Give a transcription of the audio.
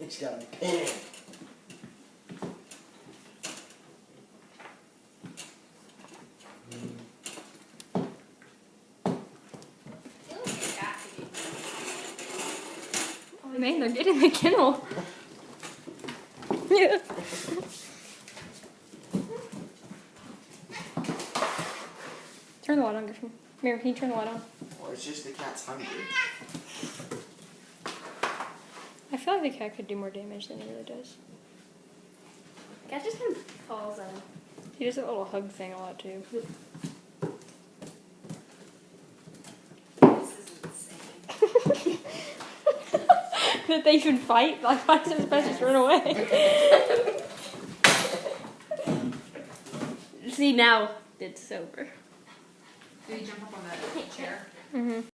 It's got a pen. Oh man, they're getting the kennel. Yeah. Turn the light on, Griffin. Mary, can you turn the light on? Well, it's just the cat's hungry. I feel like the cat could do more damage than he really does. Cat just kind of falls on. He does that little hug thing a lot too. This is insane. That they should fight? Like, why is it supposed to just run away? See, now it's sober. Do you jump up on that chair? Mm-hmm.